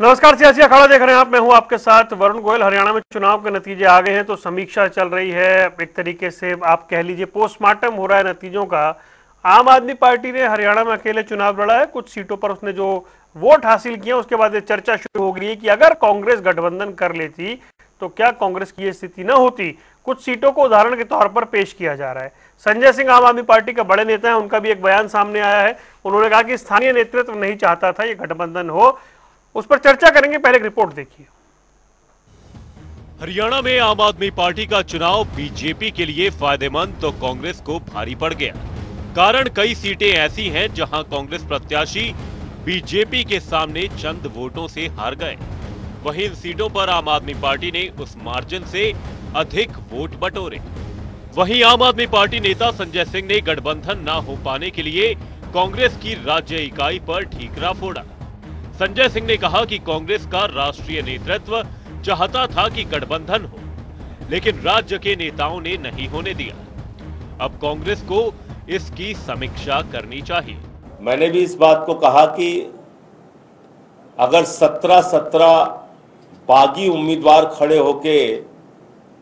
नमस्कार, सियासी अखाड़ा देख रहे हैं आप। मैं हूं आपके साथ वरुण गोयल। हरियाणा में चुनाव के नतीजे आ गए हैं तो समीक्षा चल रही है, एक तरीके से आप कह लीजिए पोस्टमार्टम हो रहा है नतीजों का। आम आदमी पार्टी ने हरियाणा में अकेले चुनाव लड़ा है, कुछ सीटों पर उसने जो वोट हासिल किए उसके बाद ये चर्चा शुरू हो गई है कि अगर कांग्रेस गठबंधन कर लेती तो क्या कांग्रेस की ये स्थिति न होती। कुछ सीटों को उदाहरण के तौर पर पेश किया जा रहा है। संजय सिंह आम आदमी पार्टी का बड़े नेता है, उनका भी एक बयान सामने आया है। उन्होंने कहा कि स्थानीय नेतृत्व नहीं चाहता था ये गठबंधन हो। उस पर चर्चा करेंगे, पहले एक रिपोर्ट देखिए। हरियाणा में आम आदमी पार्टी का चुनाव बीजेपी के लिए फायदेमंद तो कांग्रेस को भारी पड़ गया। कारण कई सीटें ऐसी हैं जहां कांग्रेस प्रत्याशी बीजेपी के सामने चंद वोटों से हार गए। वहीं इन सीटों पर आम आदमी पार्टी ने उस मार्जिन से अधिक वोट बटोरे। वहीं आम आदमी पार्टी नेता संजय सिंह ने गठबंधन न हो पाने के लिए कांग्रेस की राज्य इकाई पर ठीकरा फोड़ा। संजय सिंह ने कहा कि कांग्रेस का राष्ट्रीय नेतृत्व चाहता था कि गठबंधन हो, लेकिन राज्य के नेताओं ने नहीं होने दिया। अब कांग्रेस को इसकी समीक्षा करनी चाहिए। मैंने भी इस बात को कहा कि अगर 17 बागी उम्मीदवार खड़े होके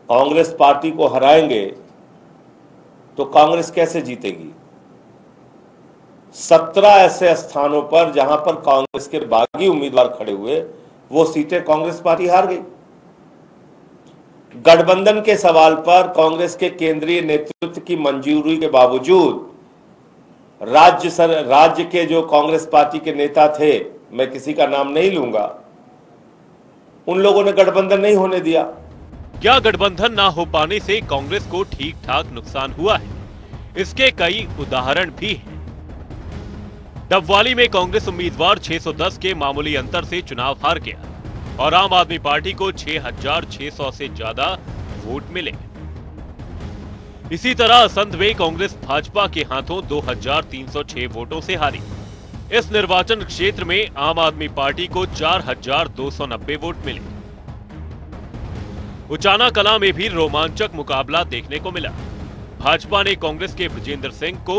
कांग्रेस पार्टी को हराएंगे तो कांग्रेस कैसे जीतेगी। 17 ऐसे स्थानों पर जहां पर कांग्रेस के बागी उम्मीदवार खड़े हुए, वो सीटें कांग्रेस पार्टी हार गई। गठबंधन के सवाल पर कांग्रेस के केंद्रीय नेतृत्व की मंजूरी के बावजूद राज्य के जो कांग्रेस पार्टी के नेता थे, मैं किसी का नाम नहीं लूंगा, उन लोगों ने गठबंधन नहीं होने दिया। क्या गठबंधन ना हो पाने से कांग्रेस को ठीक ठाक नुकसान हुआ है? इसके कई उदाहरण भी हैं। डबवाली में कांग्रेस उम्मीदवार 610 के मामूली अंतर से चुनाव हार गया और आम आदमी पार्टी को 6600 से ज्यादा वोट मिले। इसी तरह असंध में कांग्रेस भाजपा के हाथों 2306 वोटों से हारी। इस निर्वाचन क्षेत्र में आम आदमी पार्टी को 4290 वोट मिले। उचाना कलां में भी रोमांचक मुकाबला देखने को मिला। भाजपा ने कांग्रेस के बृजेंद्र सिंह को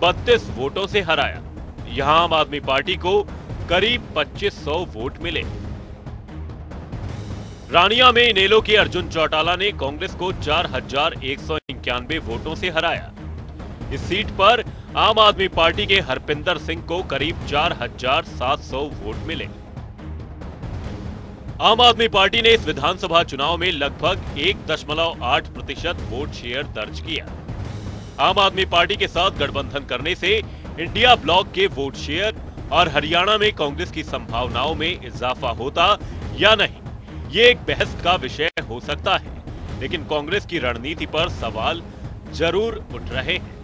32 वोटों से हराया। यहां आम आदमी पार्टी को करीब 2500 वोट मिले। रानिया में इनेलो के अर्जुन चौटाला ने कांग्रेस को 4191 वोटों से हराया। इस सीट पर आम आदमी पार्टी के हरपिंदर सिंह को करीब 4700 वोट मिले। आम आदमी पार्टी ने इस विधानसभा चुनाव में लगभग 1.8% वोट शेयर दर्ज किया। आम आदमी पार्टी के साथ गठबंधन करने से इंडिया ब्लॉक के वोट शेयर और हरियाणा में कांग्रेस की संभावनाओं में इजाफा होता या नहीं, ये एक बहस का विषय हो सकता है, लेकिन कांग्रेस की रणनीति पर सवाल जरूर उठ रहे हैं।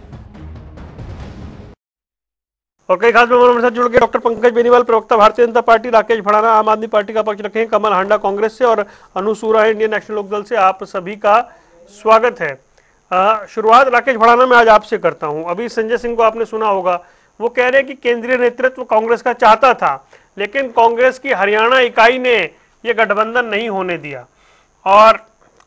और कई खास मेहमानों के साथ जुड़ गए डॉक्टर पंकज बेनीवाल, प्रवक्ता भारतीय जनता पार्टी, राकेश भड़ाना आम आदमी पार्टी का पक्ष रखे हैं, कमल हांडा कांग्रेस से और अनु सूरा इंडियन नेशनल लोकदल से। आप सभी का स्वागत है। शुरुआत राकेश भड़ाना में आज आपसे करता हूं। अभी संजय सिंह को आपने सुना होगा, वो कह रहे हैं कि केंद्रीय नेतृत्व कांग्रेस का चाहता था, लेकिन कांग्रेस की हरियाणा इकाई ने ये गठबंधन नहीं होने दिया और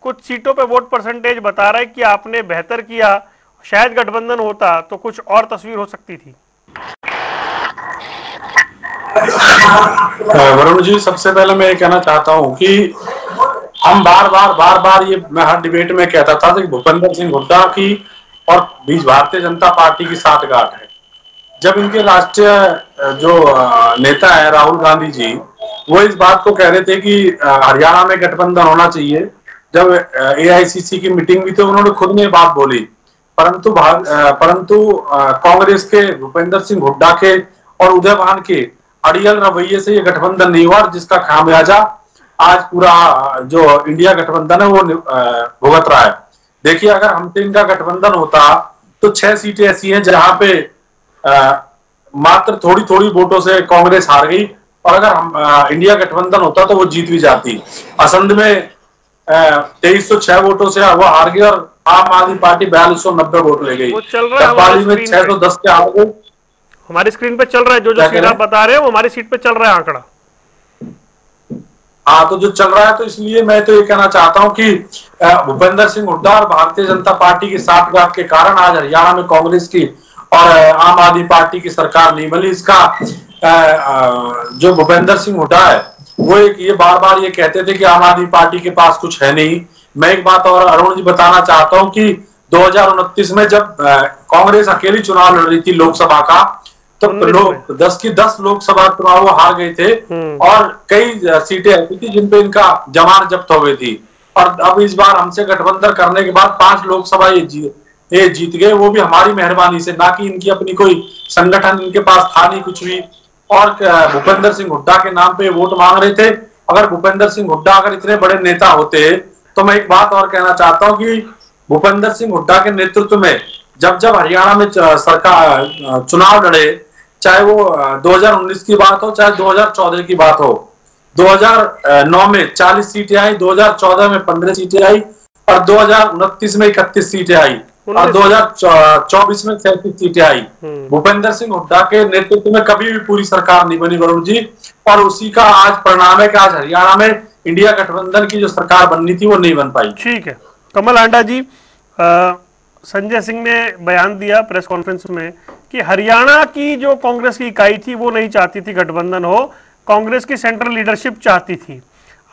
कुछ सीटों पे वोट परसेंटेज बता रहा है कि आपने बेहतर किया, शायद गठबंधन होता तो कुछ और तस्वीर हो सकती थी। वरुण जी, सबसे पहले मैं ये कहना चाहता हूं कि हम बार बार ये मैं हर डिबेट में कहता था कि भूपेंद्र सिंह हुड्डा की और बीच भारतीय जनता पार्टी की साठगांठ है। जब इनके राष्ट्रीय जो नेता है राहुल गांधी जी, वो इस बात को कह रहे थे कि हरियाणा में गठबंधन होना चाहिए, जब एआईसीसी की मीटिंग हुई तो उन्होंने खुद ने बात बोली, परंतु कांग्रेस के भूपेंद्र सिंह हुड्डा के और उदयभान के अड़ियल रवैये से ये गठबंधन नहीं हुआ, जिसका खामियाजा आज पूरा जो इंडिया गठबंधन है वो भुगत रहा है। देखिए, अगर हमसे इनका गठबंधन होता तो 6 सीटें ऐसी हैं जहां पे मात्र थोड़ी वोटों से कांग्रेस हार गई, और अगर हम इंडिया गठबंधन होता तो वो जीत भी जाती। असंध में 2306 वोटों से वो हार गई और आम आदमी पार्टी 4290 वोट ले गई। डबवाली में 610 के हार गई। हमारी स्क्रीन पे चल रहा है जो सीट आप बता रहे हैं, वो हमारी सीट पे चल रहा है आंकड़ा। हाँ, तो जो चल रहा है, तो इसलिए मैं तो ये कहना चाहता हूं कि भूपेंद्र सिंह हुड्डा और भारतीय जनता पार्टी की साठगांठ के कारण आज हरियाणा में कांग्रेस की और आम आदमी पार्टी की सरकार नहीं बनी। इसका जो भूपेंद्र सिंह हुड्डा है वो ये बार बार ये कहते थे कि आम आदमी पार्टी के पास कुछ है नहीं। मैं एक बात और अरुण जी बताना चाहता हूं कि 2029 में जब कांग्रेस अकेली चुनाव लड़ रही थी लोकसभा का, तो लोग 10 की 10 लोकसभा चुनाव वो हार गए थे और कई सीटें ऐसी थी जिन पे इनका जमानत जब्त हो गई थी। और अब इस बार हमसे गठबंधन करने के बाद 5 लोकसभा ये जीत गए, वो भी हमारी मेहरबानी से, ना कि इनकी अपनी कोई संगठन इनके पास था नहीं कुछ भी। और भूपेंद्र सिंह हुड्डा के नाम पे वोट मांग रहे थे। अगर भूपेंद्र सिंह हुड्डा अगर इतने बड़े नेता होते, तो मैं एक बात और कहना चाहता हूं कि भूपेंद्र सिंह हुड्डा के नेतृत्व में जब हरियाणा में सरकार चुनाव लड़े, चाहे वो 2019 की बात हो चाहे 2014 की बात हो, 2009 में 40 सीटें आई, 2014 में 15 सीटें आई और 2029 में 31 सीटें आई और 2024 में 37 सीटें आई। भूपेंद्र सिंह हुड्डा के नेतृत्व में कभी भी पूरी सरकार नहीं बनी वरुण जी, और उसी का आज परिणाम है कि आज हरियाणा में इंडिया गठबंधन की जो सरकार बननी थी वो नहीं बन पाई। ठीक है कमल आंडा जी, संजय सिंह ने बयान दिया प्रेस कॉन्फ्रेंस में कि हरियाणा की जो कांग्रेस की इकाई थी वो नहीं चाहती थी गठबंधन हो, कांग्रेस की सेंट्रल लीडरशिप चाहती थी।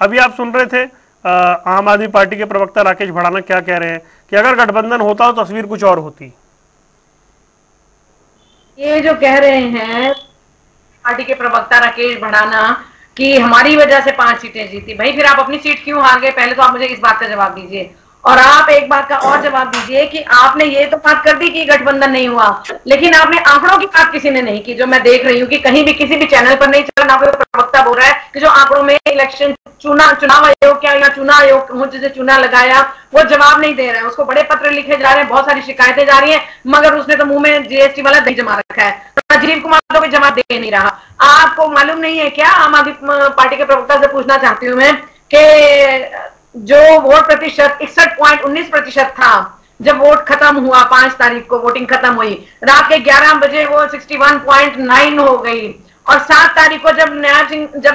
अभी आप सुन रहे थे आम आदमी पार्टी के प्रवक्ता राकेश भड़ाना क्या कह रहे हैं कि अगर गठबंधन होता तो तस्वीर कुछ और होती। ये जो कह रहे हैं पार्टी के प्रवक्ता राकेश भड़ाना कि हमारी वजह से 5 सीटें जीती, भाई फिर आप अपनी सीट क्यों हार गए? पहले तो आप मुझे इस बात का जवाब दीजिए। और आप एक बात का और जवाब दीजिए कि आपने ये तो बात कर दी कि गठबंधन नहीं हुआ, लेकिन आपने आंकड़ों की बात किसी ने नहीं की, जो मैं देख रही हूँ कि कहीं भी किसी भी चैनल पर नहीं चला, ना कोई प्रवक्ता बोल रहा है कि जो आंकड़ों में इलेक्शन चुनाव आयोग क्या या चुनाव आयोग जिसे चुना लगाया वो जवाब नहीं दे रहा है, उसको बड़े पत्र लिखे जा रहे हैं, बहुत सारी शिकायतें जा रही है, मगर उसने तो मुंह में जीएसटी वाला दही जमा रखा है, राजीव कुमार तो भी जवाब दे नहीं रहा। आपको मालूम नहीं है क्या? आम आदमी पार्टी के प्रवक्ता से पूछना चाहती हूँ मैं कि जो वोट प्रतिशत 61.19% था जब वोट खत्म हुआ, 5 तारीख को वोटिंग खत्म हुई, रात के 11 बजे वो 61.9 हो गई और 7 तारीख को जब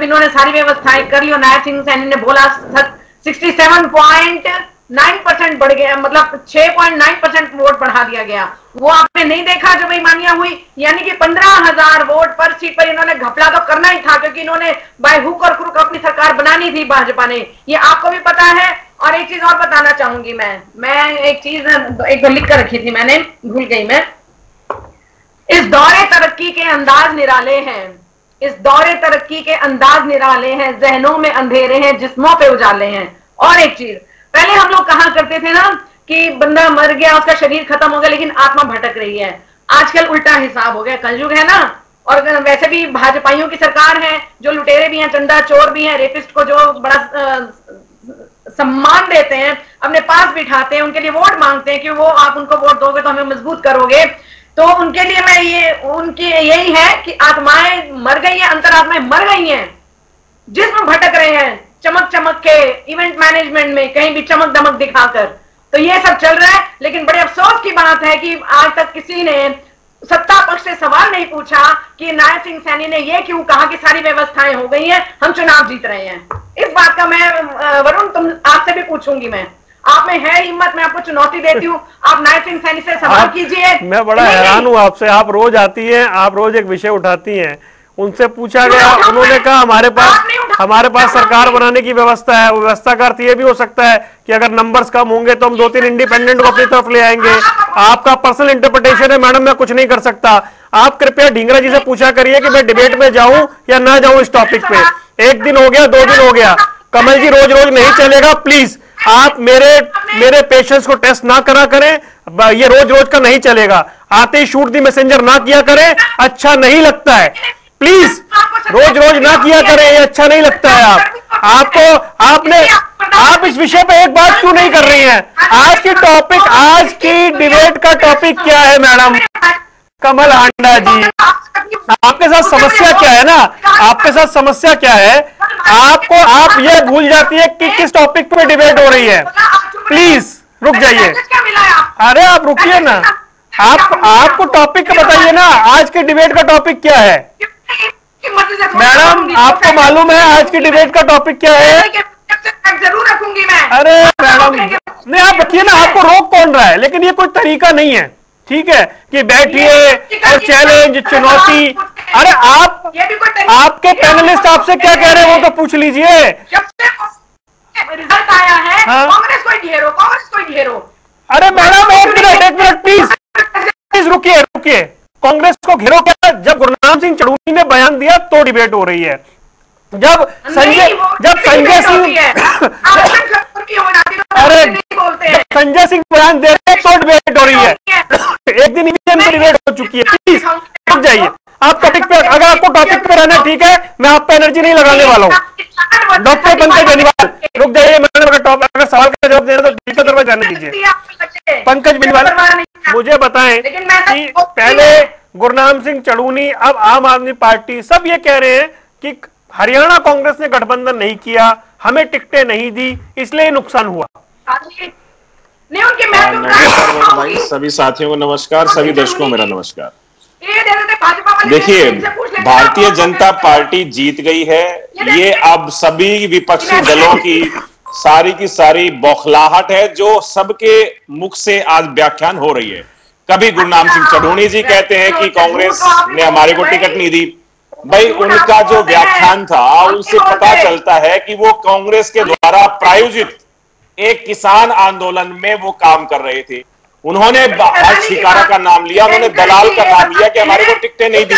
इन्होंने सारी व्यवस्थाएं कर ली और नायब सिंह सैनी ने बोला 67.9% बढ़ गया, मतलब 6.9% वोट बढ़ा दिया गया। वो आपने नहीं देखा जो बेईमानियां हुई, यानी कि 15,000 वोट पर सीट पर इन्होंने घपला तो करना ही था, क्योंकि इन्होंने बाय हुक और क्रुक अपनी सरकार बनानी थी भाजपा ने, ये आपको भी पता है। और एक चीज और बताना चाहूंगी मैं एक चीज एक लिख कर रखी थी मैंने, भूल गई मैं। इस दौरे तरक्की के अंदाज निराले हैं, इस दौरे तरक्की के अंदाज निराले हैं, जहनों में अंधेरे हैं, जिस्मों पे उजाले हैं। और एक चीज, पहले हम लोग कहा करते थे ना कि बंदा मर गया, उसका शरीर खत्म हो गया, लेकिन आत्मा भटक रही है। आजकल उल्टा हिसाब हो गया, कलयुग है ना। और वैसे भी भाजपाइयों की सरकार है, जो लुटेरे भी हैं, चंदा चोर भी हैं, रेपिस्ट को जो बड़ा सम्मान देते हैं, अपने पास बिठाते हैं, उनके लिए वोट मांगते हैं कि वो आप उनको वोट दोगे तो हमें मजबूत करोगे। तो उनके लिए मैं उनकी यही है कि आत्माएं मर गई हैं, अंतरात्माएं मर गई हैं, जिस्म भटक रहे हैं चमक के इवेंट मैनेजमेंट में, कहीं भी चमक दमक दिखाकर। तो ये सब चल रहा है, लेकिन बड़े अफसोस की बात है कि आज तक किसी ने सत्ता पक्ष से सवाल नहीं पूछा कि नायब सिंह सैनी ने ये क्यों कहा कि सारी व्यवस्थाएं हो गई हैं, हम चुनाव जीत रहे हैं। इस बात का मैं वरुण आपसे भी पूछूंगी, मैं आप में है हिम्मत, मैं आपको चुनौती देती हूँ, आप नायब सिंह सैनी से सवाल कीजिए। मैं बड़ा हैरान हूँ आपसे, आप रोज आती हैं, आप रोज एक विषय उठाती हैं, उनसे पूछा गया, उन्होंने कहा हमारे पास सरकार बनाने की व्यवस्था है। वो व्यवस्था का अर्थ ये भी हो सकता है कि अगर नंबर्स कम होंगे तो हम 2-3 इंडिपेंडेंट को अपनी तरफ ले आएंगे। आपका पर्सनल इंटरप्रिटेशन है मैडम, मैं कुछ नहीं कर सकता। आप कृपया ढींगरा जी से पूछा करिए कि मैं डिबेट में जाऊं या ना जाऊं इस टॉपिक पे। 1 दिन हो गया, 2 दिन हो गया, कमल जी रोज रोज नहीं चलेगा। प्लीज आप मेरे पेशेंस को टेस्ट ना करा करें, ये रोज रोज का नहीं चलेगा। आते ही शूट दी मैसेंजर ना किया करें, अच्छा नहीं लगता है। प्लीज रोज रोज ना किया करें, ये अच्छा नहीं लगता है। आप इस विषय पे एक बात क्यों नहीं कर रही हैं? आज की डिबेट का टॉपिक क्या है मैडम? कमल आंडा जी, आपके साथ समस्या क्या है ना, आपके साथ समस्या क्या है, आप ये भूल जाती है कि किस टॉपिक पे डिबेट हो रही है। प्लीज रुक जाइए, अरे आप रुकिए ना, आपको टॉपिक बताइए ना, आज के डिबेट का टॉपिक क्या है मैडम? आपको मालूम है आज की डिबेट का टॉपिक क्या है? जरूर रखूंगी मैं। अरे मैडम नहीं, आप रखिए ना, आपको रोक कौन रहा है? लेकिन ये कोई तरीका नहीं है, ठीक है, कि बैठिए और चैलेंज चुनौती अरे आप, ये भी कोई आपके पैनलिस्ट आपसे क्या कह रहे हैं वो तो पूछ लीजिए। जब से रिजल्ट आया है, हाँ? कांग्रेस को घेरो, कांग्रेस को घेरो। अरे मैडम एक मिनट प्लीज रुकिए। कांग्रेस को घेरो क्या? जब गुरनाम सिंह चढ़ूनी ने बयान दिया तो डिबेट हो रही है। जब संजय सिंह अरे संजय सिंह बयान दे रहे हैं तो डिबेट हो रही है। एक दिन ईवीएम पे डिबेट हो चुकी है। प्लीज रुक जाइए। आप टॉपिक पे, अगर आपको टॉपिक पे रहना ठीक है, मैं आप पे एनर्जी नहीं लगाने वाला हूँ। डॉक्टर पंकज बेनीवाल रुक जाइए। मैंने अगर सवाल का जवाब देना तो दूसरे तरफ जाने दीजिए। पंकज बेनीवाल मुझे बताएं कि पहले गुरनाम सिंह चढ़ूनी, अब आम आदमी पार्टी, सब ये कह रहे हैं कि हरियाणा कांग्रेस ने गठबंधन नहीं किया, हमें टिकटें नहीं दी, इसलिए नुकसान हुआ। नहीं, उनके नमस्कार भाई, सभी साथियों को नमस्कार, सभी दर्शकों को मेरा नमस्कार। देखिए, भारतीय जनता पार्टी जीत गई है। ये अब सभी विपक्षी दलों की सारी बौखलाहट है जो सबके मुख से आज व्याख्यान हो रही है। कभी गुरनाम सिंह चढ़ूनी जी कहते हैं कि कांग्रेस ने हमारे को टिकट नहीं दी। भाई, उनका जो व्याख्यान था उनसे पता चलता है कि वो कांग्रेस के द्वारा प्रायोजित एक किसान आंदोलन में वो काम कर रहे थे। उन्होंने हर्ष शिकारा का नाम लिया, उन्होंने दलाल का नाम लिया कि हमारे को टिकटें नहीं दी।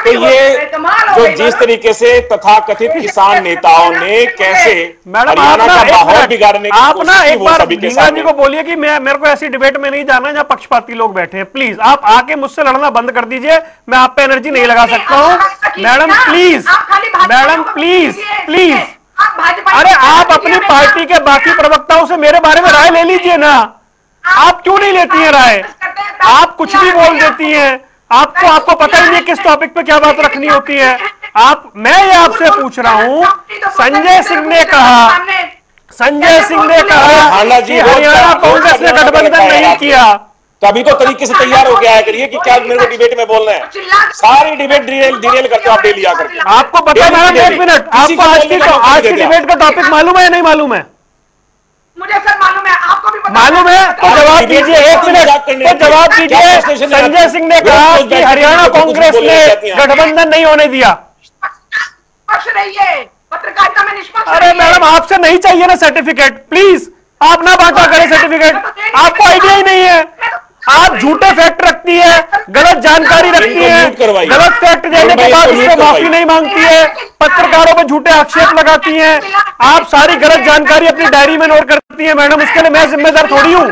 तो ये जो जिस तरीके से तथाकथित किसान नेताओं ने कैसे हरियाणा का माहौल बिगाड़ने की आप ना कोशिश की, एक वो बार सभी के मीना जी सामने। को बोलिए कि मेरे को ऐसी डिबेट में नहीं जाना जहां पक्षपाती लोग बैठे हैं। प्लीज आप आके मुझसे लड़ना बंद कर दीजिए। मैं आप पे एनर्जी नहीं लगा सकता हूं। Madam please. अरे आप अपनी पार्टी के बाकी प्रवक्ताओं से मेरे बारे में राय ले लीजिए ना। आप क्यों नहीं लेती हैं राय? आप कुछ भी बोल देती हैं। आपको पता ही नहीं किस टॉपिक पे क्या बात रखनी होती है। मैं ये आपसे पूछ रहा हूं, संजय सिंह ने कहा कि हरियाणा कांग्रेस ने गठबंधन नहीं किया। कभी तो तरीके से तैयार हो गया करिए कि क्या मेरे को डिबेट में बोलना है। सारी डिबेट डिरेल करते हो आप डेली आकर के। आपको पता है मैडम, एक मिनट, आपको आज की डिबेट का टॉपिक मालूम है या नहीं मालूम है? मुझे सर मालूम है, आपको भी मालूम है तो जवाब दीजिए। एक मिनट तो जवाब दीजिए। संजय सिंह ने कहा कि हरियाणा कांग्रेस ने गठबंधन नहीं होने दिया। रहिए, पत्रकारिता में निष्पक्ष। अरे मैडम, आपसे नहीं चाहिए ना सर्टिफिकेट। प्लीज आप ना बांटा करें सर्टिफिकेट। आपको आइडिया ही नहीं है। आप झूठे फैक्ट रखती है, गलत जानकारी रखती है, गलत फैक्ट देने के बाद उसमें माफी नहीं मांगती है, पत्रकारों पर झूठे आक्षेप लगाती हैं। आप सारी गलत जानकारी अपनी डायरी में नोट करती है। मैडम, उसके लिए मैं जिम्मेदार थोड़ी हूँ।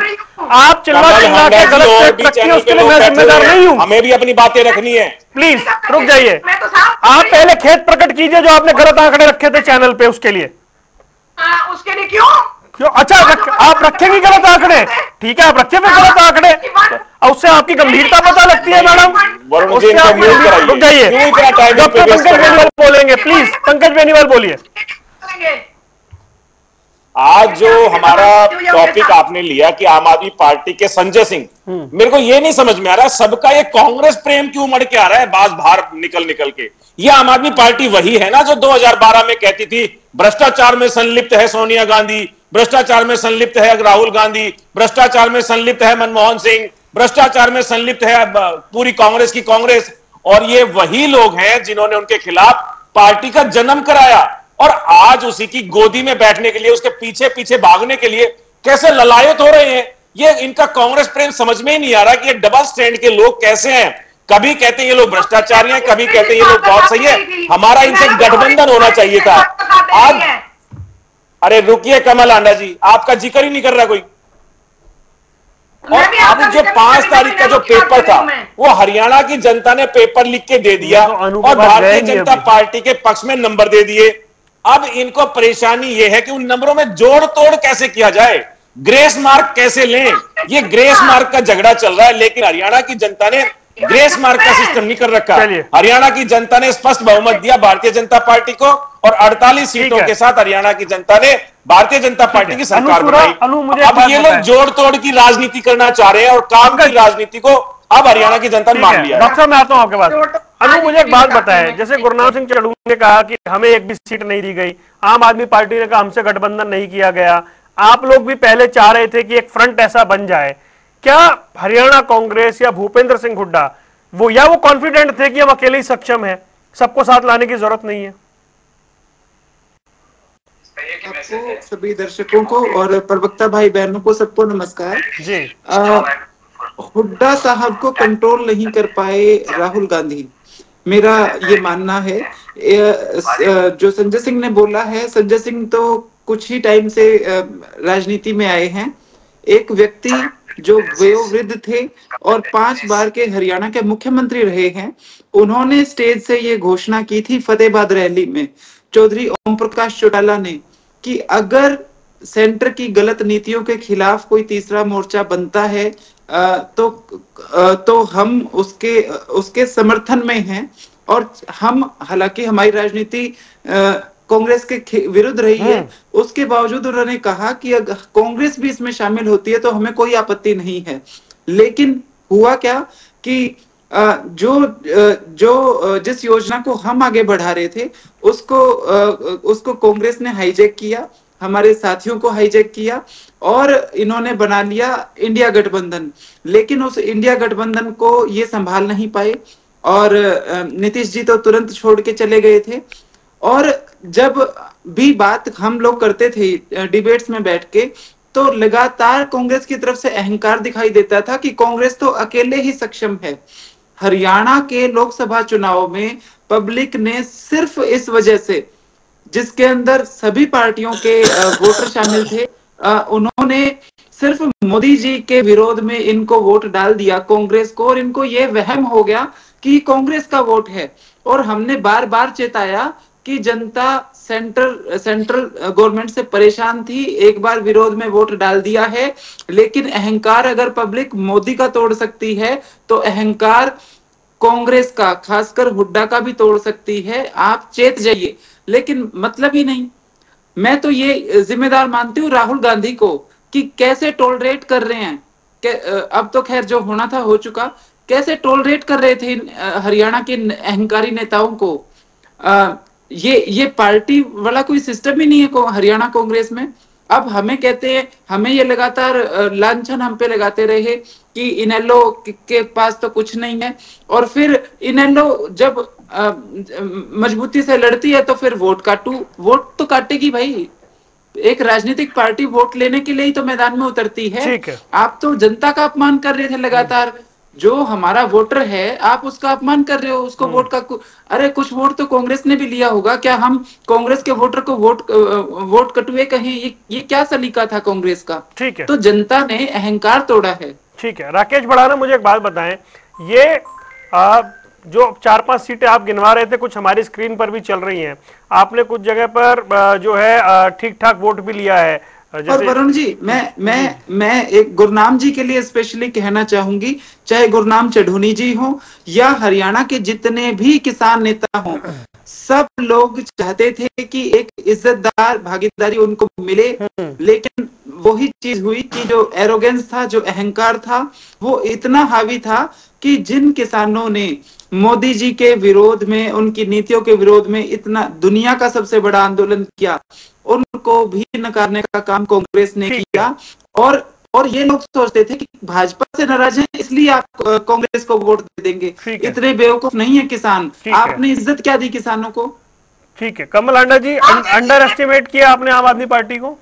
आप चिल्ला के गलत फैक्ट रखती है, उसके लिए मैं जिम्मेदार नहीं हूँ। हमें भी अपनी बातें रखनी है। प्लीज रुक जाइए। आप पहले खेद प्रकट कीजिए जो आपने गलत आंकड़े रखे थे चैनल पे, उसके लिए क्यों? अच्छा आप रखेंगे गलत आंकड़े? ठीक है, आप रखे फिर गलत आंकड़े, और उससे आपकी गंभीरता पता लगती है मैडम। उससे आप रुक जाइए। डॉक्टर पंकज बेनीवाल बोलेंगे। प्लीज पंकज बेनीवाल बोलिए। आज जो हमारा टॉपिक आपने लिया कि आम आदमी पार्टी के संजय सिंह, मेरे को ये नहीं समझ में आ रहा सबका ये कांग्रेस प्रेम क्यों उमड़ के आ रहा है बाज बाहर निकल के। ये आम आदमी पार्टी वही है ना जो 2012 में कहती थी भ्रष्टाचार में संलिप्त है सोनिया गांधी, भ्रष्टाचार में संलिप्त है राहुल गांधी, भ्रष्टाचार में संलिप्त है मनमोहन सिंह, भ्रष्टाचार में संलिप्त है पूरी कांग्रेस की कांग्रेस। और ये वही लोग हैं जिन्होंने उनके खिलाफ पार्टी का जन्म कराया, और आज उसी की गोदी में बैठने के लिए, उसके पीछे पीछे भागने के लिए कैसे ललायत हो रहे हैं। ये इनका कांग्रेस प्रेम समझ में ही नहीं आ रहा कि ये डबल स्टैंड के लोग कैसे हैं। कभी कहते हैं ये लोग भ्रष्टाचारी हैं, कभी कहते हैं ये लोग बहुत सही है, हमारा इनसे गठबंधन होना चाहिए था। आज अरे रुकिए कमल आंडा जी, आपका जिक्र ही नहीं कर रहा कोई। और अब जो 5 तारीख का जो पेपर था वो हरियाणा की जनता ने पेपर लिख के दे दिया और भारतीय जनता पार्टी के पक्ष में नंबर दे दिए। अब इनको परेशानी यह है कि उन नंबरों में जोड़ तोड़ कैसे किया जाए, ग्रेस मार्क कैसे लें। ये ग्रेस मार्क का झगड़ा चल रहा है, लेकिन हरियाणा की जनता ने ग्रेस मार्क का सिस्टम नहीं कर रखा। हरियाणा की जनता ने स्पष्ट बहुमत दिया भारतीय जनता पार्टी को, और 48 सीटों के साथ हरियाणा की जनता ने भारतीय जनता पार्टी की सरकार बनाई। अब ये लोग जोड़ तोड़ की राजनीति करना चाह रहे हैं और काम की राजनीति को अब हरियाणा की जनता ने मान लिया। डॉक्टर साहब मैं आता हूं आपके पास। अनु मुझे एक बात बताएं, जैसे गुरनाम सिंह चढ़ूनी ने कहा कि हमें एक भी सीट नहीं दी गई, आम आदमी पार्टी ने कहा हमसे गठबंधन नहीं किया गया, आप लोग भी पहले चाह रहे थे कि एक फ्रंट ऐसा बन जाए। क्या हरियाणा कांग्रेस या भूपेंद्र सिंह हुड्डा वो कॉन्फिडेंट थे कि हम अकेले ही सक्षम है, सबको साथ लाने की जरूरत नहीं है? आपको, सभी दर्शकों को और प्रवक्ता भाई बहनों को सबको नमस्कार जी। हुड्डा साहब को कंट्रोल नहीं कर पाए राहुल गांधी, मेरा ये मानना है। जो संजय सिंह ने बोला है, संजय सिंह तो कुछ ही टाइम से राजनीति में आए हैं। एक व्यक्ति जो वयोवृद्ध थे और 5 बार के हरियाणा के मुख्यमंत्री रहे हैं, उन्होंने स्टेज से ये घोषणा की थी फतेहाबाद रैली में, चौधरी ओम प्रकाश चौटाला ने, कि अगर सेंटर की गलत नीतियों के खिलाफ कोई तीसरा मोर्चा बनता है तो हम उसके समर्थन में हैं। और हम, हालांकि हमारी राजनीति कांग्रेस के विरुद्ध रही है, उसके बावजूद उन्होंने कहा कि अगर कांग्रेस भी इसमें शामिल होती है तो हमें कोई आपत्ति नहीं है। लेकिन हुआ क्या कि जिस योजना को हम आगे बढ़ा रहे थे उसको कांग्रेस ने हाईजैक किया, हमारे साथियों को हाईजैक किया और इन्होंने बना लिया इंडिया गठबंधन। लेकिन उस इंडिया गठबंधन को ये संभाल नहीं पाए और नीतीश जी तो तुरंत छोड़ के चले गए थे। और जब भी बात हम लोग करते थे डिबेट्स में बैठ के, तो लगातार कांग्रेस की तरफ से अहंकार दिखाई देता था कि कांग्रेस तो अकेले ही सक्षम है। हरियाणा के लोकसभा चुनाव में पब्लिक ने सिर्फ इस वजह से, जिसके अंदर सभी पार्टियों के वोटर शामिल थे, उन्होंने सिर्फ मोदी जी के विरोध में इनको वोट डाल दिया कांग्रेस को, और इनको ये वहम हो गया कि कांग्रेस का वोट है। और हमने बार बार चेताया कि जनता सेंट्रल गवर्नमेंट से परेशान थी, एक बार विरोध में वोट डाल दिया है। लेकिन अहंकार अगर पब्लिक मोदी का तोड़ सकती है तो अहंकार कांग्रेस का, खासकर हुड्डा का भी तोड़ सकती है। आप चेत जाइए। लेकिन मतलब ही नहीं। मैं तो ये जिम्मेदार मानती हूँ राहुल गांधी को कि कैसे टॉलरेट कर रहे हैं। अब तो खैर जो होना था हो चुका, कैसे टॉलरेट कर रहे थे हरियाणा के अहंकारी नेताओं को। ये पार्टी वाला कोई सिस्टम ही नहीं है हरियाणा कांग्रेस में। अब हमें कहते हैं, हमें ये लगातार लांछन हम पे लगाते रहे कि इनेलो के पास तो कुछ नहीं है, और फिर इनेलो जब मजबूती से लड़ती है तो फिर वोट तो काटेगी भाई। एक राजनीतिक पार्टी वोट लेने के लिए ही तो मैदान में उतरती है। आप तो जनता का अपमान कर रहे थे लगातार। जो हमारा वोटर है आप उसका अपमान कर रहे हो, उसको वोट का अरे कुछ वोट तो कांग्रेस ने भी लिया होगा। क्या हम कांग्रेस के वोटर को वोट कटुए कहें? ये क्या सलीका था कांग्रेस का? ठीक है, तो जनता ने अहंकार तोड़ा है। ठीक है। राकेश बढ़ाना, मुझे एक बात बताएं, ये जो 4-5 सीटें आप गिनवा रहे थे, कुछ हमारी स्क्रीन पर भी चल रही हैं, आपने कुछ जगह पर जो है ठीक ठाक वोट भी लिया है। और वरुण जी, मैं एक गुरनाम जी के लिए स्पेशली कहना चाहूंगी, चाहे गुरनाम चढ़ूनी जी हो या हरियाणा के जितने भी किसान नेता हों, सब लोग चाहते थे कि एक इज्जतदार भागीदारी उनको मिले। लेकिन वही चीज हुई कि जो एरोगेंस था, जो अहंकार था, वो इतना हावी था कि जिन किसानों ने मोदी जी के विरोध में, उनकी नीतियों के विरोध में इतना दुनिया का सबसे बड़ा आंदोलन किया, उनको भी नकारने का काम कांग्रेस ने किया। और ये लोग सोचते थे कि भाजपा से नाराज हैं इसलिए आप कांग्रेस को वोट दे देंगे। इतने बेवकूफ नहीं है किसान। आपने इज्जत क्या दी किसानों को? ठीक है। कमल आंडा जी, अंडर एस्टिमेट किया आपने आम आदमी पार्टी को?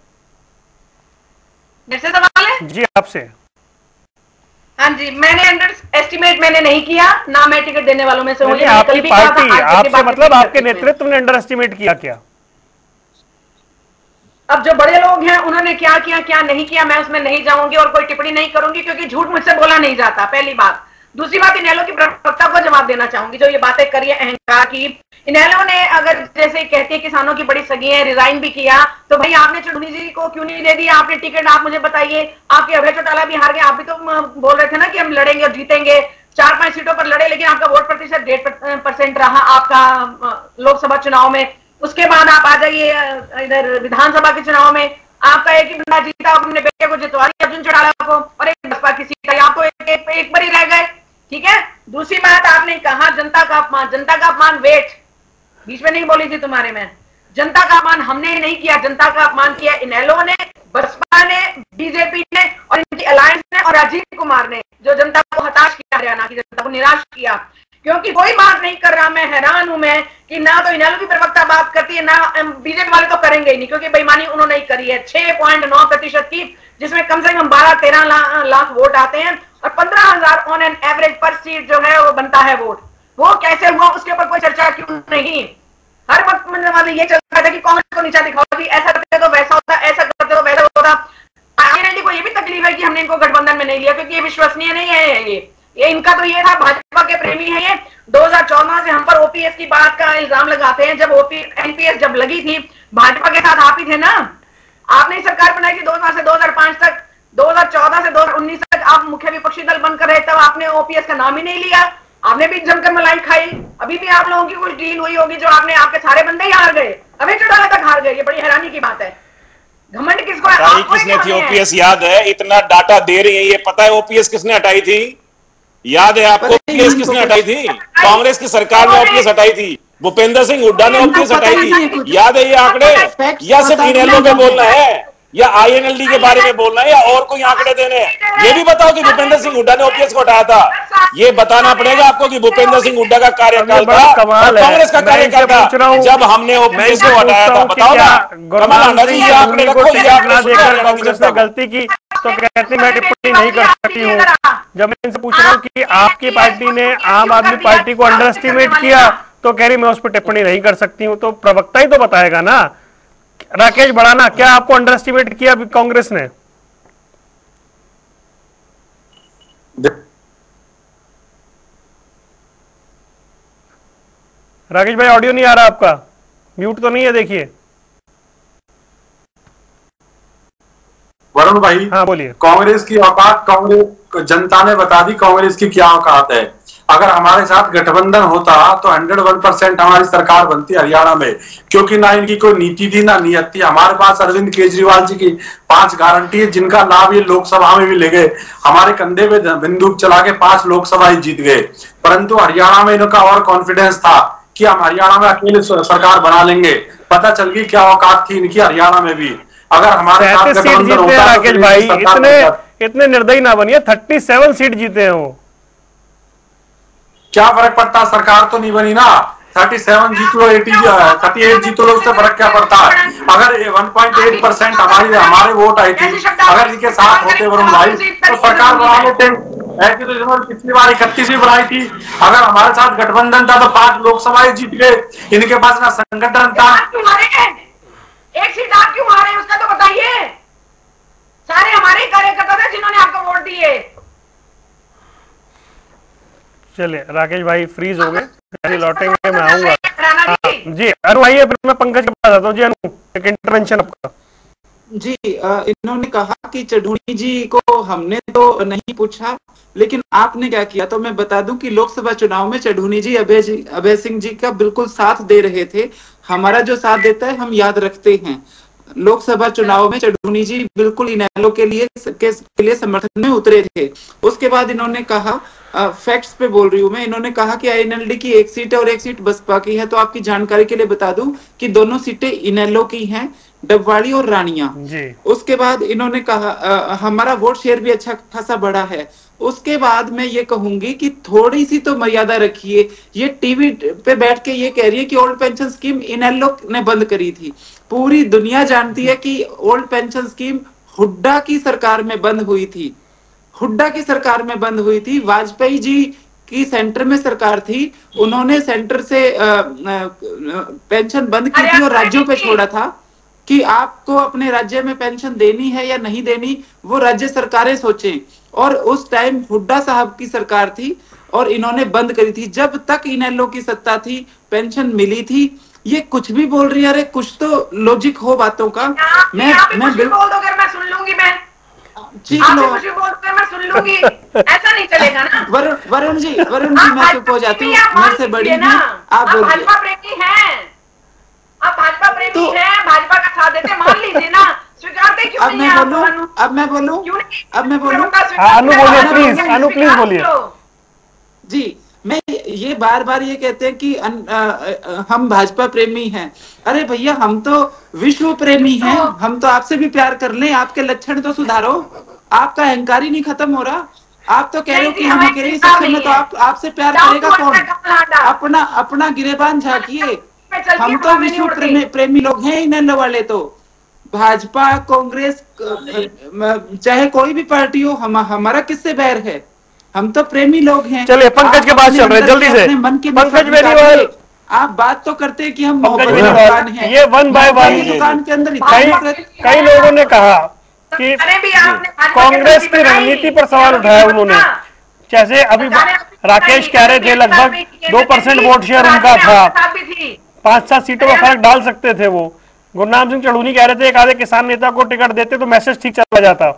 मेरे से सवाल है जी, आपसे। हाँ जी, मैंने अंडर एस्टिमेट नहीं किया, ना मैं टिकट देने वालों में से हूँ। आपकी पार्टी, आपसे मतलब आपके नेतृत्व ने अंडर एस्टिमेट किया क्या? अब जो बड़े लोग हैं उन्होंने क्या किया क्या नहीं किया, मैं उसमें नहीं जाऊंगी और कोई टिप्पणी नहीं करूंगी, क्योंकि झूठ मुझसे बोला नहीं जाता, पहली बात। दूसरी बात, इनेलो की प्रवक्ता को जवाब देना चाहूंगी जो ये बातें करी है अहंकार की। इनेलो ने अगर जैसे कहती है किसानों की बड़ी सगी है, रिजाइन भी किया, तो भाई आपने चढ़ूनी जी को क्यों नहीं दे दिया आपने टिकट? आप मुझे बताइए। आपके अभय चौटाला भी हार गए, आप भी तो बोल रहे थे ना कि हम लड़ेंगे और जीतेंगे। 4-5 सीटों पर लड़े, लेकिन आपका वोट प्रतिशत 1.5% रहा आपका लोकसभा चुनाव में। उसके बाद आप आ जाइए इधर विधानसभा के चुनाव में, आपका एक ही बंदा जीता, अपने बेटे को जितवा दिया अर्जुन चौटाला को, और एक बसपा की सीट आई, आप तो एक बार ही रह गए। ठीक है। दूसरी बात, आपने कहा जनता का अपमान। जनता का अपमान वेट बीच में नहीं बोली थी तुम्हारे में। जनता का अपमान हमने नहीं किया, जनता का अपमान किया इनेलो ने, बसपा ने, बीजेपी ने और इनकी अलायंस ने और राजीव कुमार ने जो जनता को हताश किया, हरियाणा की जनता को निराश किया, क्योंकि कोई बात नहीं कर रहा। मैं हैरान हूं मैं कि ना तो इनेलो की प्रवक्ता बात करती है, ना बीजेपी वाले तो करेंगे ही नहीं, क्योंकि बेईमानी उन्होंने ही करी है 6.9% की, जिसमें कम से कम 12-13 लाख वोट आते हैं और 15,000 ऑन एन एवरेज पर सीट जो है वो बनता है वोट। वो कैसे हुआ उसके ऊपर कोई चर्चा क्यों नहीं? हर वक्त मतलब ये चल रहा था कि कांग्रेस को नीचा दिखाओ, ऐसा करते तो वैसा होता, ऐसा करते तो वैसा होता। आईएनएलडी को ये भी तकलीफ है कि हमने इनको गठबंधन में नहीं लिया, क्योंकि ये विश्वसनीय नहीं है। ये इनका तो ये था, भाजपा के प्रेमी है ये। 2014 से हम पर ओपीएस की बात का इल्जाम लगाते हैं। जब एनपीएस जब लगी थी, भाजपा के साथ आप ही थे ना। आपने सरकार बनाई थी 2000 से 2005 तक, 2014 से 2019 तक आप मुख्य विपक्षी दल बनकर रहे, तब आपने ओपीएस का नाम ही नहीं लिया। आपने भी जमकर मलाई खाई। अभी भी आप लोगों की कुछ डील हुई होगी जो आपने, आपके सारे बंदे ही हार गए, अभी चुनाव तक हार गए। ये बड़ी हैरानी की बात है। घमंड किसको है? किसने थी ओपीएस याद है? इतना डाटा दे रही है, ये पता है ओपीएस किसने हटाई थी? याद है आपको ओपीएस किसने हटाई थी? कांग्रेस की सरकार ने ओपीएस हटाई थी, भूपेंद्र सिंह हुड्डा ने ओपीएस हटाई थी। याद है ये आंकड़े? या सिर्फ इनेलो पे बोलना है, या आईएनएलडी के बारे में बोलना है, या और कोई आंकड़े देने हैं? ये भी बताओ कि भूपेंद्र सिंह हुड्डा ने ओपीएस को हटाया था। ये बताना पड़ेगा आपको कि भूपेंद्र सिंह हुड्डा का कार्यकाल था, कांग्रेस का कार्यकाल था जब हमने ओपीएस को हटाया था। बताओ ना कमल आंडा जी, ये आंकड़े रखो, ये आंकड़े कांग्रेस ने गलती की तो कहते मैं टिप्पणी नहीं कर सकती हूँ। जब मैं इनसे पूछ रहा हूँ कि आपकी पार्टी ने आम आदमी पार्टी को अंडर एस्टिमेट किया, तो कह रही मैं उस पर टिप्पणी नहीं कर सकती हूँ। तो प्रवक्ता ही तो बताएगा ना। राकेश भड़ाना, क्या आपको अंडर एस्टिमेट किया कांग्रेस ने? राकेश भाई, ऑडियो नहीं आ रहा आपका, म्यूट तो नहीं है? देखिए वरुण भाई, हाँ बोलिए। कांग्रेस की औकात कांग्रेस जनता ने बता दी, कांग्रेस की क्या औकात है। अगर हमारे साथ गठबंधन होता तो 101% हमारी सरकार बनती हरियाणा में, क्योंकि ना इनकी कोई नीति थी ना नियत थी। हमारे पास अरविंद केजरीवाल जी की 5 गारंटी है, जिनका लाभ ये लोकसभा में भी ले गए। हमारे कंधे पे बंदूक चला के 5 लोकसभा ही जीत गए। परंतु हरियाणा में इनका और कॉन्फिडेंस था कि हम हरियाणा में अकेले सरकार बना लेंगे। पता चल गई क्या औकात थी इनकी हरियाणा में भी। अगर हमारे साथ गठबंधन होता, राकेश भाई इतने निर्दयी ना बनिए, 37 सीट जीते हैं वो। क्या फर्क पड़ता? सरकार तो नहीं बनी ना। 37 जीत लो, 38 जीत लो, उससे फर्क क्या पड़ता है? अगर 1.8% हमारे वोट आई थी, अगर इनके साथ होते वरुण भाई तो सरकार बना लेते। ऐसी तो इन्होंने पिछली बार 31 बनाई थी। अगर हमारे साथ गठबंधन था तो 5 लोकसभाएं जीत गए। इनके पास ना संगठन था। एक सीट आप क्यों हारे उसका तो बताइए। सारे हमारे कार्यकर्ता थे जिन्होंने आपको वोट दिए। चलिए राकेश भाई फ्रीज हो गए, लौटेंगे, मैं आऊंगा। जी अनु भाई, मैं पंकज के पास आता हूँ। जी अनु, एक इंटरवेंशन आपका। जी इन्होंने कहा कि चढ़ूनी जी को हमने तो नहीं पूछा, लेकिन आपने क्या किया। तो मैं बता दूं कि लोकसभा चुनाव में चढ़ूनी जी अभय सिंह जी का बिल्कुल साथ दे रहे थे। हमारा जो साथ देता है हम याद रखते हैं। लोकसभा चुनाव में चढ़ूनी जी बिल्कुल इनेलो के लिए समर्थन में उतरे थे। उसके बाद इन्होंने कहा, फैक्ट्स पे बोल रही हूँ मैं, इन्होंने कहा कि आईएनएलडी की 1 सीट और 1 सीट बसपा की है। तो आपकी जानकारी के लिए बता दूं कि दोनों सीटें इनेलो की हैं, डबवाड़ी और रानिया। उसके बाद इन्होंने कहा हमारा वोट शेयर भी अच्छा खासा बढ़ा है। उसके बाद मैं ये कहूंगी कि थोड़ी सी तो मर्यादा रखिए। ये टीवी पे बैठ के ये कह रही है कि ओल्ड पेंशन स्कीम इनेलो ने बंद करी थी। पूरी दुनिया जानती है कि ओल्ड पेंशन स्कीम हुड्डा की सरकार में बंद हुई थी। हुड्डा की सरकार में बंद हुई थी। वाजपेयी जी की सेंटर में सरकार थी, उन्होंने सेंटर से पेंशन बंद की थी और राज्यों पे छोड़ा था कि आपको अपने राज्य में पेंशन देनी है या नहीं देनी, वो राज्य सरकारें सोचें। और उस टाइम हुड्डा साहब की सरकार थी और इन्होंने बंद करी थी। जब तक इनेलो की सत्ता थी पेंशन मिली थी। ये कुछ भी बोल रही है, अरे कुछ तो लॉजिक हो बातों का। मैं बोल दो, मैं सुन लूंगी। मैं ठीक लो, मैं सुन लूंगी। ऐसा नहीं चलेगा ना। वरुण जी मैं चुप हो जाती हूँ, मेरे से बड़ी हैं आप। भाजपा प्रेमी हैं, आप भाजपा प्रेमी हैं, भाजपा का साथ देते, मान लीजिए ना। स्वीकारते क्यों नहीं आप? अब मैं बोलूं अनु बोलिए प्लीज, अनु प्लीज बोलिए। जी मैं ये बार बार ये कहते हैं कि हम भाजपा प्रेमी हैं। अरे भैया, हम तो विश्व प्रेमी हैं। हम तो आपसे भी प्यार कर लें, आपके लक्षण तो सुधारो। आपका अहंकार ही नहीं खत्म हो रहा। आप तो कह रहे हो कि हम अकेले ही सक्षम है, तो आपसे प्यार करेगा कौन? अपना गिरेबान झांकिए। हम तो विश्व प्रेमी लोग हैं। इन वाले तो भाजपा, कांग्रेस, चाहे कोई भी पार्टी हो, हमारा किससे बैर है? हम तो प्रेमी लोग हैं। चलिए पंकज के पास चल रहे हैं जल्दी से। पंकज बेनीवाल, आप बात तो करते हैं कि हम पंकज बेनीवाल, ये वन बाय वन दुकान के अंदर कई लोगों ने कहा कि कांग्रेस की रणनीति पर सवाल उठाया उन्होंने। जैसे अभी राकेश कह रहे थे लगभग 2% वोट शेयर उनका था, 5-7 सीटों में फर्क डाल सकते थे वो। गुरनाम सिंह चढ़ूनी कह रहे थे एक आधे किसान नेता को टिकट देते तो मैसेज ठीक चला जाता।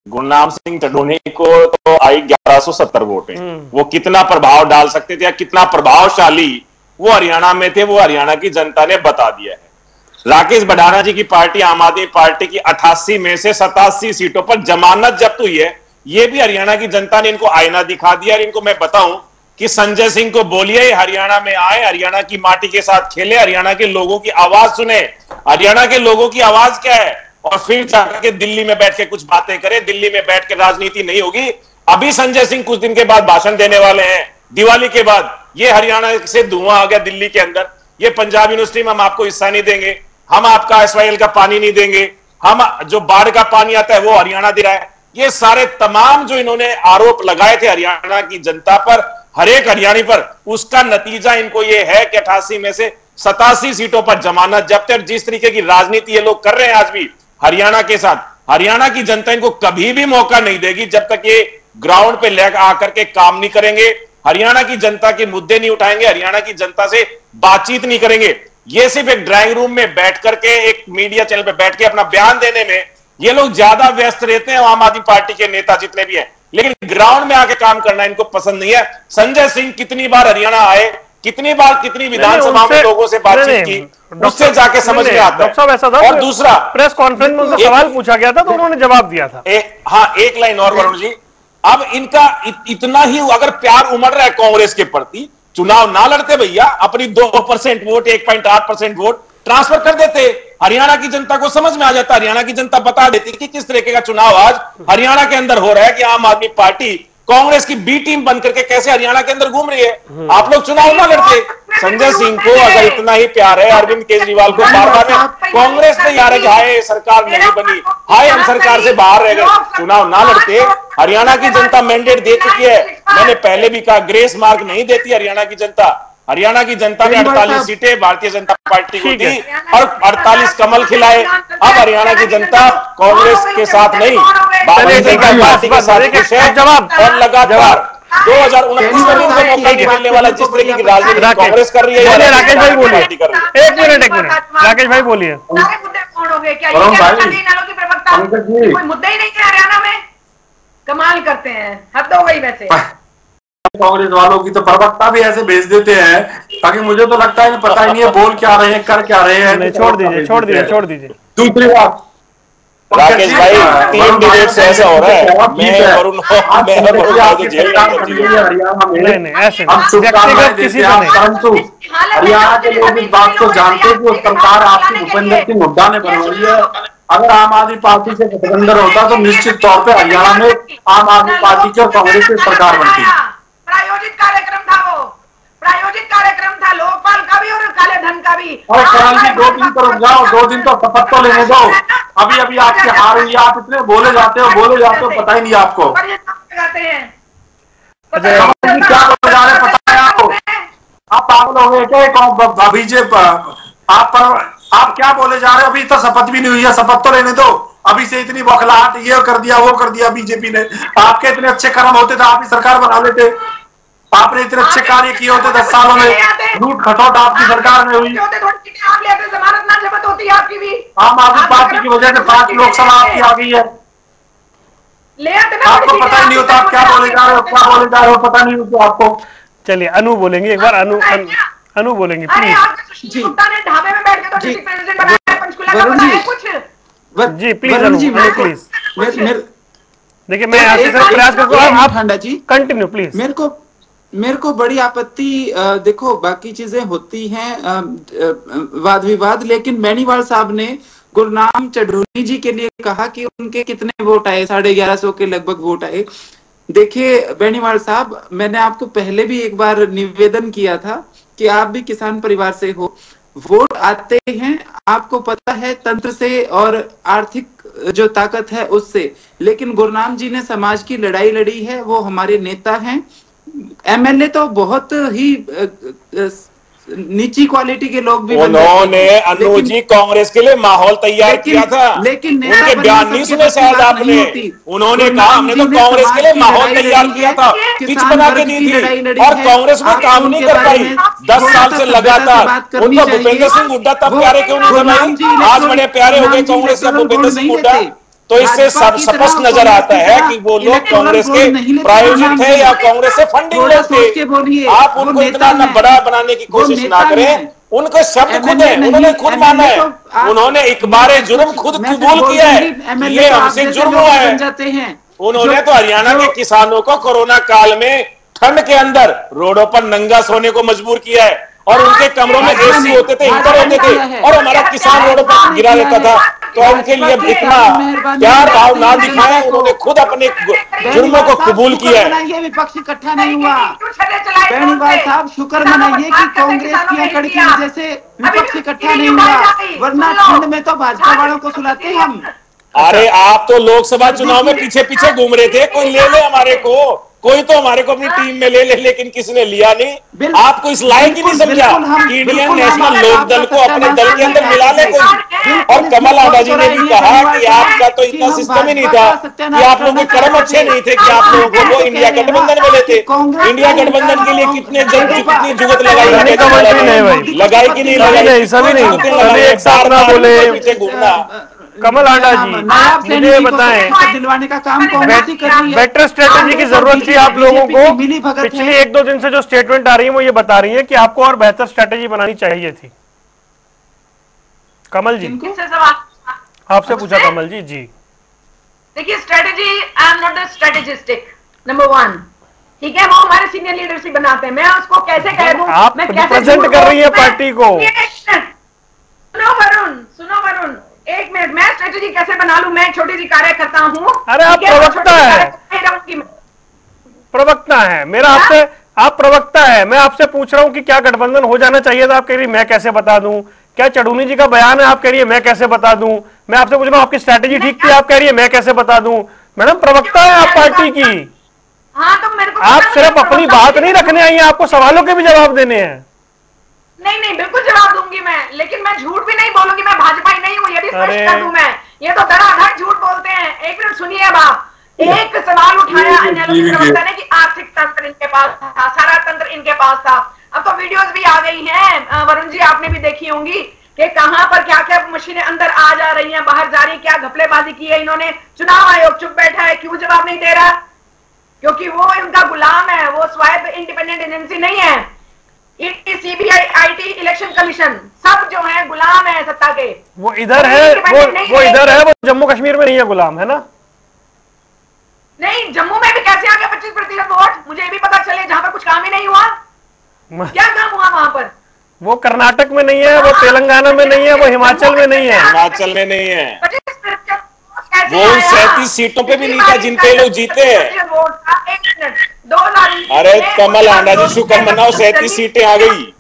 गुरनाम सिंह चढ़ूनी को तो आई 1170 वोट है। वो कितना प्रभाव डाल सकते थे या कितना प्रभावशाली वो हरियाणा में थे, वो हरियाणा की जनता ने बता दिया है। राकेश बडाना जी की पार्टी आम आदमी पार्टी की 88 में से 87 सीटों पर जमानत जब्त हुई है। ये भी हरियाणा की जनता ने इनको आईना दिखा दिया। और इनको मैं बताऊं कि संजय सिंह को बोलिए हरियाणा में आए, हरियाणा की माटी के साथ खेले, हरियाणा के लोगों की आवाज सुने। हरियाणा के लोगों की आवाज क्या है, और फिर जाकर के दिल्ली में बैठ के कुछ बातें करें। दिल्ली में बैठ के राजनीति नहीं होगी। अभी संजय सिंह कुछ दिन के बाद भाषण देने वाले हैं, दिवाली के बाद। ये हरियाणा से धुआं आ गया दिल्ली के अंदर। ये पंजाब यूनिवर्सिटी में हम आपको हिस्सा नहीं देंगे, हम आपका SYL का पानी नहीं देंगे, हम जो बाढ़ का पानी आता है वो हरियाणा दे रहा है। ये सारे तमाम जो इन्होंने आरोप लगाए थे हरियाणा की जनता पर, हर एक हरियाणी पर, उसका नतीजा इनको ये है कि 88 में से 87 सीटों पर जमानत जब्त है। जिस तरीके की राजनीति ये लोग कर रहे हैं आज भी हरियाणा के साथ, हरियाणा की जनता इनको कभी भी मौका नहीं देगी जब तक ये ग्राउंड पे लेकर आकर के काम नहीं करेंगे, हरियाणा की जनता के मुद्दे नहीं उठाएंगे, हरियाणा की जनता से बातचीत नहीं करेंगे। ये सिर्फ एक ड्राइंग रूम में बैठ करके, एक मीडिया चैनल पे बैठ के अपना बयान देने में ये लोग ज्यादा व्यस्त रहते हैं, आम आदमी पार्टी के नेता जितने भी हैं, लेकिन ग्राउंड में आके काम करना इनको पसंद नहीं है। संजय सिंह कितनी बार हरियाणा आए, कितनी बार कितनी विधानसभा में लोगों से बातचीत की, उससे जाके समझ में आता है। साहब ऐसा था, और दूसरा प्रेस कॉन्फ्रेंस में उनसे सवाल पूछा गया था तो उन्होंने जवाब दिया था। हाँ, एक लाइन और वरुण जी, अब इनका इतना ही अगर प्यार उमड़ रहा है कांग्रेस के प्रति, चुनाव ना लड़ते भैया, अपनी 2% वोट, 1.8% वोट ट्रांसफर कर देते। हरियाणा की जनता को समझ में आ जाता, हरियाणा की जनता बता देती कि किस तरीके का चुनाव आज हरियाणा के अंदर हो रहा है, कि आम आदमी पार्टी कांग्रेस की बी टीम बन करके कैसे हरियाणा के अंदर घूम रही है। आप लोग चुनाव ना लड़ते। संजय सिंह को अगर इतना ही प्यार है, अरविंद केजरीवाल को बार बार कांग्रेस ने यार कि हाय सरकार नहीं बनी, हाय हम सरकार से बाहर रह गए, चुनाव ना लड़ते। हरियाणा की जनता मैंडेट दे चुकी है। मैंने पहले भी कहा, ग्रेस मार्क नहीं देती हरियाणा की जनता। हरियाणा की जनता ने 48 सीटें भारतीय जनता पार्टी को दी और 48 कमल खिलाए। अब हरियाणा की जनता कांग्रेस के साथ नहीं, भारतीय जनता पार्टी के साथ खुश है। और लगातार 2029 में उनको मौका नहीं मिलने वाला, जिस तरीके की राजनीति कांग्रेस कर रही है। राकेश भाई बोलिए, एक मिनट राकेश भाई बोलिए। कोई मुद्दा ही नहीं है हरियाणा में, कमाल करते हैं, हद हो गई। वैसे कांग्रेस वालों की तो प्रवक्ता भी ऐसे भेज देते हैं ताकि मुझे तो लगता है कि पता ही नहीं है बोल क्या रहे हैं, कर क्या रहे हैं। छोड़ दीजिए। दूसरी बात, राकेश भाई 3 डिबेट से ऐसा हो रहा है, परंतु हरियाणा के लोग इस बात को जानते हैं कि वो सरकार आपकी भूपेंद्र सिंह हुड्डा ने बनवाई है। अगर आम आदमी पार्टी से गठबंधन होता तो निश्चित तौर पे हरियाणा में आम आदमी पार्टी की और कांग्रेस की सरकार बनती। प्रायोजित कार्यक्रम था वो, प्रायोजित कार्यक्रम था, लोकपाल का भी और काले धन का भी। और करण जी 2 दिन तो रुक जाओ, 2 दिन तो शपथ तो लेने दो। अभी अभी आपकी हार हुई, आप इतने बोले जाते हो, पता ही नहीं आपको क्या बोले जा रहे, पता है आपको? आप पागल हो गए क्या? बीजेपी आप क्या बोले जा रहे हो? अभी तो शपथ भी नहीं हुई है, शपथ तो लेने दो। अभी से इतनी बौखलाहट, ये कर दिया वो कर दिया बीजेपी ने। आपके इतने अच्छे कर्म होते तो आप ही सरकार बना लेते। आपने इतने अच्छे कार्य किए होते 10 सालों में, लूट खटोट आपकी सरकार में हुई। आम आदमी पार्टी की वजह से 5 लोकसभा आपकी आ गई है। आपको पता ही नहीं होता आप क्या बोले जा रहे हो, पता नहीं होता आपको। चलिए अनु बोलेंगे एक बार, अनु बोलेंगे प्लीज। ढाबे में बैठ के जी प्लीज, प्लीज देखिए मैं यहाँ से सिर्फ प्रयास करता हूँ, आप ठंडा जी कंटिन्यू प्लीज। मेरे को बड़ी आपत्ति, देखो बाकी चीजें होती हैं वाद विवाद, लेकिन बेनीवाल साहब ने गुरनाम चढ़ूनी जी के लिए कहा कि उनके कितने वोट आए, 1150 के लगभग वोट आए। देखिए बेनीवाल साहब, मैंने आपको पहले भी एक बार निवेदन किया था कि आप भी किसान परिवार से हो, वोट आते हैं आपको पता है तंत्र से और आर्थिक जो ताकत है उससे, लेकिन गुरनाम जी ने समाज की लड़ाई लड़ी है, वो हमारे नेता हैं। एमएलए तो बहुत ही नीची क्वालिटी के लोग भी उन्होंने अनु जी कांग्रेस के लिए माहौल तैयार किया था, लेकिन उनके बयान नहीं सुने शायद आपने। उन्होंने कहा हमने तो कांग्रेस के लिए माहौल तैयार किया था, पिच बना के दी थी और कांग्रेस में काम नहीं कर पाई 10 साल से लगातार। उनको भूपेंद्र सिंह हुड्डा तब प्यारे क्यों नहीं बनाई, आज बड़े प्यारे हो गए कांग्रेस के भूपेंद्र सिंह हुड्डा। तो इससे स्पष्ट नजर आता है कि वो लोग कांग्रेस के प्रायोजित थे या कांग्रेस से फंडिंग लेते। आप उनको इतना न बड़ा बनाने की कोशिश ना करें, उनके शब्द खुद है, उन्होंने खुद माना है, उन्होंने इकबारे जुर्म खुद कबूल किया है कि ये हमसे जुर्म हुआ है। उन्होंने तो हरियाणा के किसानों को कोरोना काल में ठंड के अंदर रोडों पर नंगा सोने को मजबूर किया है और उनके कमरों में एसी होते थे, हीटर होते थे और हमारा किसान रोडों पर गिरा रहता था। तो उनके लिए इतना प्यार भाव ना दिखाया, उन्होंने खुद अपने जुर्मों को कबूल किया है। ये विपक्ष इकट्ठा नहीं हुआ। बेनीवाल साहब शुक्र मनाइए कि कांग्रेस की अकड़ की वजह से विपक्ष इकट्ठा नहीं हुआ, वरना ठंड में तो भाजपा वालों को सुलाते हम। अरे आप तो लोकसभा चुनाव में पीछे पीछे घूम रहे थे, कोई ले ले हमारे को, कोई तो हमारे को अपनी टीम में ले ले, लेकिन किसी ने लिया नहीं। आपको इस लायक ही नहीं समझा कि इंडियन नेशनल लोक दल को अपने दल के अंदर मिला ले कोई। और कमल आंडा जी ने भी कहा कि आपका तो इतना सिस्टम ही नहीं था कि आप लोगों के कर्म अच्छे नहीं थे कि आप लोगों को वो इंडिया गठबंधन में लेते। इंडिया गठबंधन के लिए कितने जन कितनी जुगत लगाई लगाई कि नहीं लगाई, सभी नहीं, एक साथ ना बोले। पीछे घूमना। कमल आंडा जी मुझे बताएं, दिलवाने का काम बेटर स्ट्रेटेजी की जरूरत थी आप लोगों को। पिछले 1-2 दिन से जो स्टेटमेंट आ रही है वो ये बता रही है कि आपको और बेहतर स्ट्रेटेजी बनानी चाहिए थी। कमल जी आपसे पूछा कमल जी। जी देखिए strategy, I am not a strategistic, number 1, ठीक है, वो हमारे सीनियर लीडर्स ही बनाते हैं। मैं उसको कैसे कह दूं, आप रिप्रेजेंट कर रही है पार्टी को। सुनो वरुण, एक मिनट, मैं स्ट्रेटेजी कैसे बना लूं? मैं छोटी सी कार्यकर्ता हूं। अरे आप प्रवक्ता है, प्रवक्ता है मेरा आपसे, आप प्रवक्ता है। मैं आपसे पूछ रहा हूं कि क्या गठबंधन हो जाना चाहिए था, आप कह रही मैं कैसे बता दूं। क्या चढ़ूनी जी का बयान है, आप कह रही है मैं कैसे बता दूं। मैं आपसे पूछ रहा हूं आपकी स्ट्रेटेजी ठीक थी, आप कह रही है मैं कैसे बता दूं। मैडम प्रवक्ता है आप पार्टी की। हाँ तो मेरे को आप सिर्फ अपनी बात नहीं रखने आई हैं, आपको सवालों के भी जवाब देने हैं। नहीं नहीं बिल्कुल जवाब दूंगी मैं, लेकिन मैं झूठ भी नहीं बोलूंगी, मैं भाजपाई नहीं हूँ, ये भी स्पष्ट कर दूं मैं। ये तो धड़ाधड़ झूठ बोलते हैं। एक मिनट सुनिए, अब आप एक सवाल उठाया प्रवक्ता ने कि आर्थिक तंत्र इनके पास था, सारा तंत्र इनके पास था। अब तो वीडियोस भी आ गई हैं वरुण जी, आपने भी देखी होंगी कि कहां पर क्या क्या मशीनें अंदर आ जा रही हैं, बाहर जा रही, क्या घपलेबाजी की है इन्होंने। चुनाव आयोग चुप बैठा है, क्यों जवाब नहीं दे रहा? क्योंकि वो इनका गुलाम है, वो स्वायत्त इंडिपेंडेंट एजेंसी नहीं है। सीबीआई, आईटी, इलेक्शन कमीशन सब जो है गुलाम है सत्ता के। वो इधर है, वो इधर है, वो जम्मू कश्मीर में नहीं है गुलाम, है ना? नहीं, जम्मू में भी कैसे आ गया 25% वोट? मुझे भी पता चले, जहां पर कुछ काम ही नहीं हुआ। क्या काम हुआ वहां पर? वो कर्नाटक में नहीं है, वो तेलंगाना में नहीं है, वो हिमाचल में नहीं है। हिमाचल में नहीं है, वो 37 सीटों पे भी नहीं था जिन पे लोग जीते हैं। अरे कमल आंडा जी शुक्र मनाओ, 37 सीटें आ गई।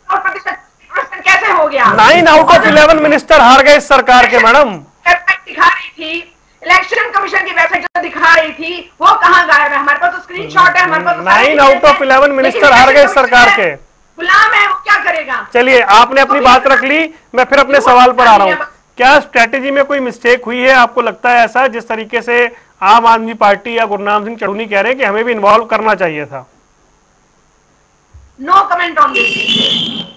कैसे हो गया? 9 आउट ऑफ 11 मिनिस्टर हार गए इस सरकार के। मैडम दिखा रही थी, इलेक्शन कमीशन की वेबसाइट जो दिखा रही थी वो कहाँ गायब है? हमारे पास तो स्क्रीनशॉट है, हमारे पास 9 आउट ऑफ 11 मिनिस्टर हार गए इस सरकार के। गुलाम है, वो क्या करेगा? चलिए आपने अपनी बात रख ली, मैं फिर अपने सवाल पर आ रहा हूँ। क्या स्ट्रेटेजी में कोई मिस्टेक हुई है? आपको लगता है ऐसा, जिस तरीके से आम आदमी पार्टी या गुरनाम सिंह चढ़ूनी कह रहे हैं कि हमें भी इन्वॉल्व करना चाहिए था? No comment on this.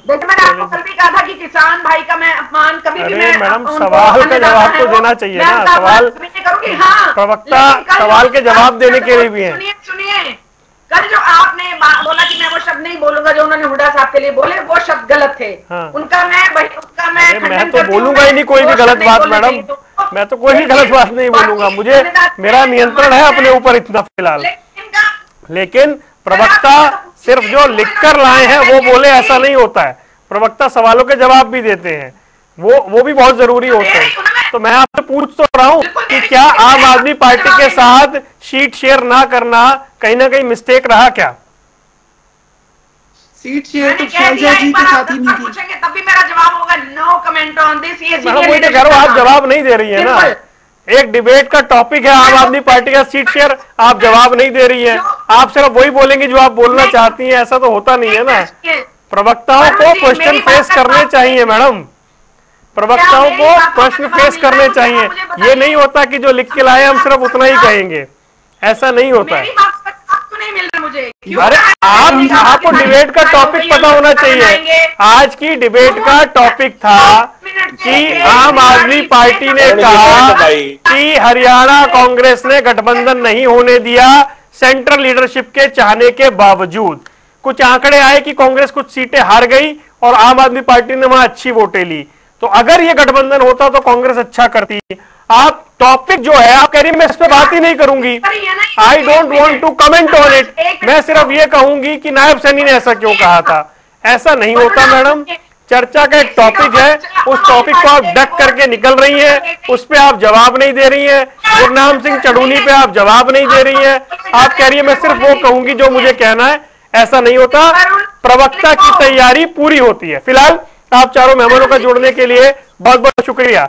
देखिए मैंने आपको कल भी कहा था कि किसान भाई का मैं अपमान कभी भी मैं, मैडम सवाल का जवाब तो देना चाहिए ना। सवाल हाँ, प्रवक्ता सवाल के जवाब देने के लिए भी है। सुनिए, कल जो आपने बोला कि मैं वो शब्द नहीं बोलूंगा जो उन्होंने हुड्डा साहब के लिए बोले, वो शब्द गलत थे। हाँ। उनका मैं तो बोलूंगा ही नहीं कोई भी गलत बात। मैडम मैं तो कोई भी गलत बात नहीं बोलूंगा, मुझे मेरा नियंत्रण है अपने ऊपर इतना फिलहाल। लेकिन प्रवक्ता सिर्फ जो लिखकर लाए हैं वो बोले, ऐसा नहीं होता है। प्रवक्ता सवालों के जवाब भी देते हैं, वो भी बहुत जरूरी होते हैं। तो मैं आपसे पूछ तो रहा हूं कि क्या आम आदमी पार्टी के साथ सीट शेयर ना करना कहीं ना कहीं मिस्टेक रहा क्या? सीट शेयर तो शैलजा जी के साथ ही नहीं थी। तब भी मेरा जवाब होगा नो कमेंट ऑन दिस। ये वही तो कह रहा हूं, आप जवाब नहीं दे रही है ना। एक डिबेट का टॉपिक है आम आदमी पार्टी का सीट शेयर, आप जवाब नहीं दे रही है। आप सिर्फ वही बोलेंगे जो आप बोलना चाहती हैं, ऐसा तो होता नहीं है ना। प्रवक्ताओं को क्वेश्चन फेस करने चाहिए मैडम, प्रवक्ताओं को प्रश्न फेस करने चाहिए। ये नहीं होता कि जो लिख के लाए हम सिर्फ उतना ही कहेंगे, ऐसा नहीं होता है। नहीं मिल रहा मुझे। अरे आपको डिबेट का टॉपिक पता होना चाहिए। आज की डिबेट का टॉपिक था कि आम आदमी पार्टी ने कहा कि हरियाणा कांग्रेस ने गठबंधन नहीं होने दिया सेंट्रल लीडरशिप के चाहने के बावजूद। कुछ आंकड़े आए कि कांग्रेस कुछ सीटें हार गई और आम आदमी पार्टी ने वहां अच्छी वोटें ली। तो अगर ये गठबंधन होता तो कांग्रेस अच्छा करती। आप टॉपिक जो है आप कह रही मैं इस पे बात ही नहीं करूंगी, I don't want to comment on it. मैं सिर्फ ये कहूंगी कि नायब सैनी ने ऐसा क्यों कहा था। ऐसा नहीं होता मैडम, चर्चा का एक टॉपिक है, उस टॉपिक को आप डक करके निकल रही हैं, उस पे आप जवाब नहीं दे रही हैं। गुरनाम सिंह चढ़ूनी पे आप जवाब नहीं दे रही हैं, आप कह रही है मैं सिर्फ वो कहूंगी जो मुझे कहना है। ऐसा नहीं होता, प्रवक्ता की तैयारी पूरी होती है। फिलहाल आप चारों मेहमानों का जोड़ने के लिए बहुत बहुत शुक्रिया।